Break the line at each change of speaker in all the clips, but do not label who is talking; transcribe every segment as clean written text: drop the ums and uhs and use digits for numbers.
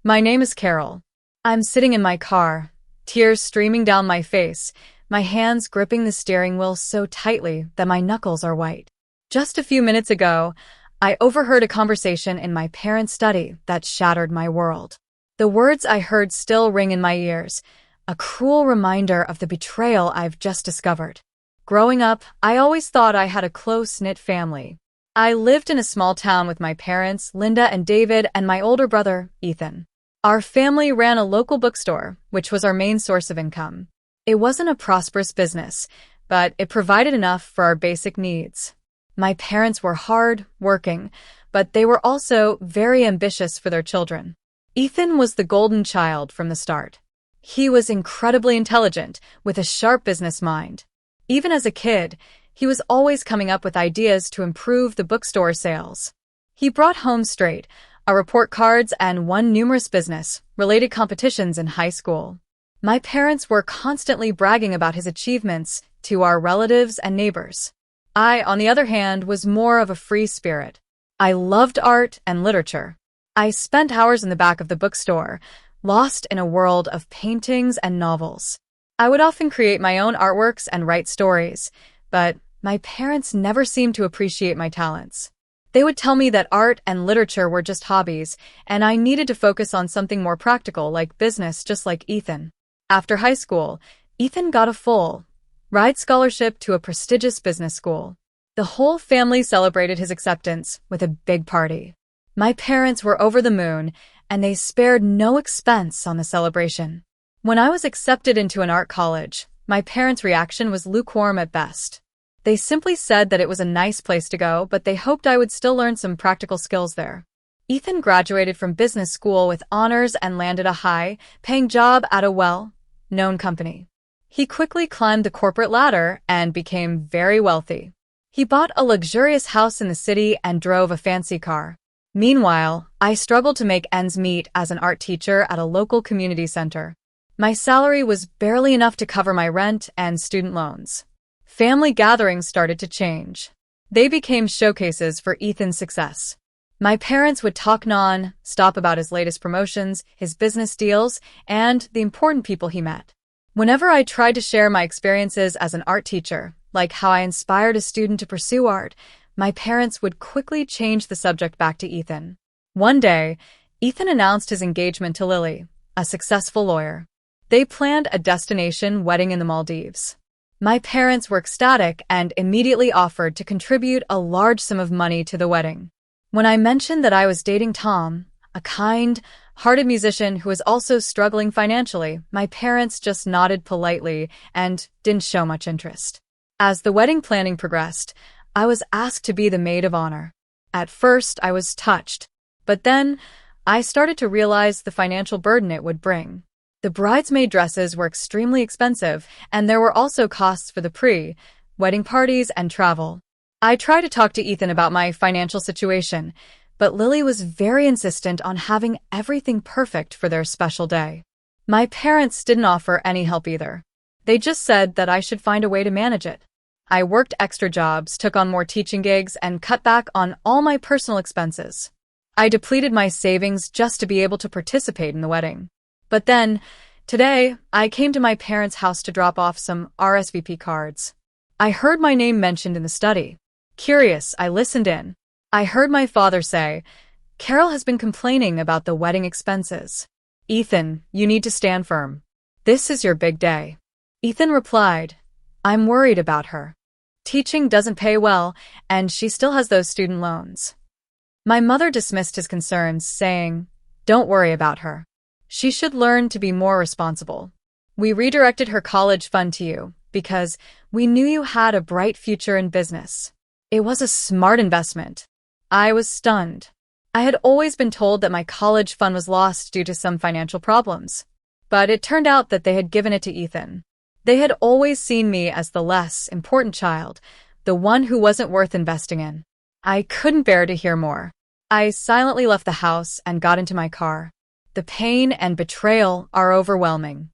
My name is Carol. I'm sitting in my car, tears streaming down my face, my hands gripping the steering wheel so tightly that my knuckles are white. Just a few minutes ago, I overheard a conversation in my parents' study that shattered my world. The words I heard still ring in my ears, a cruel reminder of the betrayal I've just discovered. Growing up, I always thought I had a close-knit family. I lived in a small town with my parents, Linda and David, and my older brother, Ethan. Our family ran a local bookstore, which was our main source of income. It wasn't a prosperous business, but it provided enough for our basic needs. My parents were hard working, but they were also very ambitious for their children. Ethan was the golden child from the start. He was incredibly intelligent, with a sharp business mind. Even as a kid, he was always coming up with ideas to improve the bookstore sales. He brought home straight A report cards and won numerous business-related competitions in high school. My parents were constantly bragging about his achievements to our relatives and neighbors. I, on the other hand, was more of a free spirit. I loved art and literature. I spent hours in the back of the bookstore, lost in a world of paintings and novels. I would often create my own artworks and write stories, but my parents never seemed to appreciate my talents. They would tell me that art and literature were just hobbies, and I needed to focus on something more practical like business, just like Ethan. After high school, Ethan got a full-ride scholarship to a prestigious business school. The whole family celebrated his acceptance with a big party. My parents were over the moon, and they spared no expense on the celebration. When I was accepted into an art college, my parents' reaction was lukewarm at best. They simply said that it was a nice place to go, but they hoped I would still learn some practical skills there. Ethan graduated from business school with honors and landed a high-paying job at a well-known company. He quickly climbed the corporate ladder and became very wealthy. He bought a luxurious house in the city and drove a fancy car. Meanwhile, I struggled to make ends meet as an art teacher at a local community center. My salary was barely enough to cover my rent and student loans. Family gatherings started to change. They became showcases for Ethan's success. My parents would talk non-stop about his latest promotions, his business deals, and the important people he met. Whenever I tried to share my experiences as an art teacher, like how I inspired a student to pursue art, my parents would quickly change the subject back to Ethan. One day, Ethan announced his engagement to Lily, a successful lawyer. They planned a destination wedding in the Maldives. My parents were ecstatic and immediately offered to contribute a large sum of money to the wedding. When I mentioned that I was dating Tom, a kind-hearted musician who was also struggling financially, my parents just nodded politely and didn't show much interest. As the wedding planning progressed, I was asked to be the maid of honor. At first, I was touched, but then I started to realize the financial burden it would bring. The bridesmaid dresses were extremely expensive, and there were also costs for the pre-wedding parties and travel. I tried to talk to Ethan about my financial situation, but Lily was very insistent on having everything perfect for their special day. My parents didn't offer any help either. They just said that I should find a way to manage it. I worked extra jobs, took on more teaching gigs, and cut back on all my personal expenses. I depleted my savings just to be able to participate in the wedding. But then, today, I came to my parents' house to drop off some RSVP cards. I heard my name mentioned in the study. Curious, I listened in. I heard my father say, "Carol has been complaining about the wedding expenses. Ethan, you need to stand firm. This is your big day." Ethan replied, "I'm worried about her. Teaching doesn't pay well, and she still has those student loans." My mother dismissed his concerns, saying, "Don't worry about her. She should learn to be more responsible. We redirected her college fund to you because we knew you had a bright future in business. It was a smart investment." I was stunned. I had always been told that my college fund was lost due to some financial problems, but it turned out that they had given it to Ethan. They had always seen me as the less important child, the one who wasn't worth investing in. I couldn't bear to hear more. I silently left the house and got into my car. The pain and betrayal are overwhelming.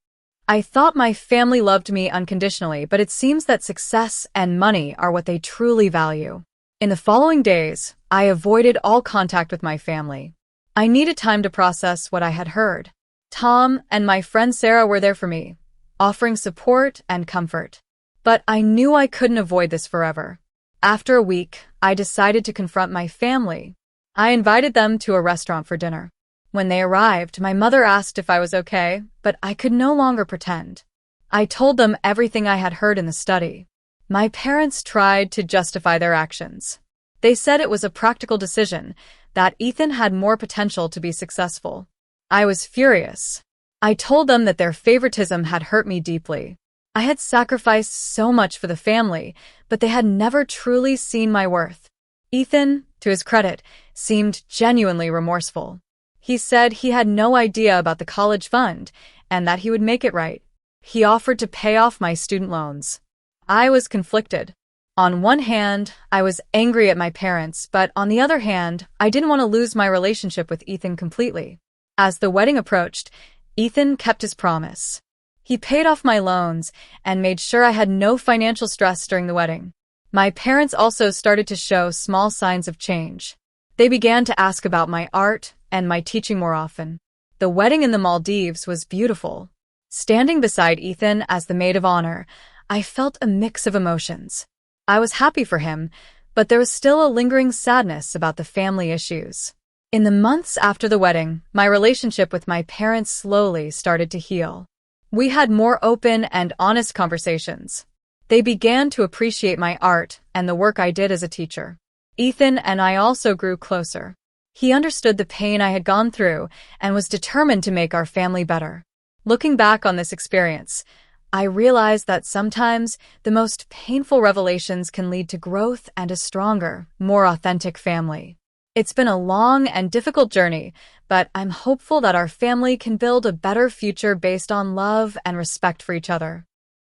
I thought my family loved me unconditionally, but it seems that success and money are what they truly value. In the following days, I avoided all contact with my family. I needed time to process what I had heard. Tom and my friend Sarah were there for me, offering support and comfort. But I knew I couldn't avoid this forever. After a week, I decided to confront my family. I invited them to a restaurant for dinner. When they arrived, my mother asked if I was okay, but I could no longer pretend. I told them everything I had heard in the study. My parents tried to justify their actions. They said it was a practical decision, that Ethan had more potential to be successful. I was furious. I told them that their favoritism had hurt me deeply. I had sacrificed so much for the family, but they had never truly seen my worth. Ethan, to his credit, seemed genuinely remorseful. He said he had no idea about the college fund and that he would make it right. He offered to pay off my student loans. I was conflicted. On one hand, I was angry at my parents, but on the other hand, I didn't want to lose my relationship with Ethan completely. As the wedding approached, Ethan kept his promise. He paid off my loans and made sure I had no financial stress during the wedding. My parents also started to show small signs of change. They began to ask about my art and my teaching more often. The wedding in the Maldives was beautiful. Standing beside Ethan as the maid of honor, I felt a mix of emotions. I was happy for him, but there was still a lingering sadness about the family issues. In the months after the wedding, my relationship with my parents slowly started to heal. We had more open and honest conversations. They began to appreciate my art and the work I did as a teacher. Ethan and I also grew closer. He understood the pain I had gone through and was determined to make our family better. Looking back on this experience, I realized that sometimes the most painful revelations can lead to growth and a stronger, more authentic family. It's been a long and difficult journey, but I'm hopeful that our family can build a better future based on love and respect for each other.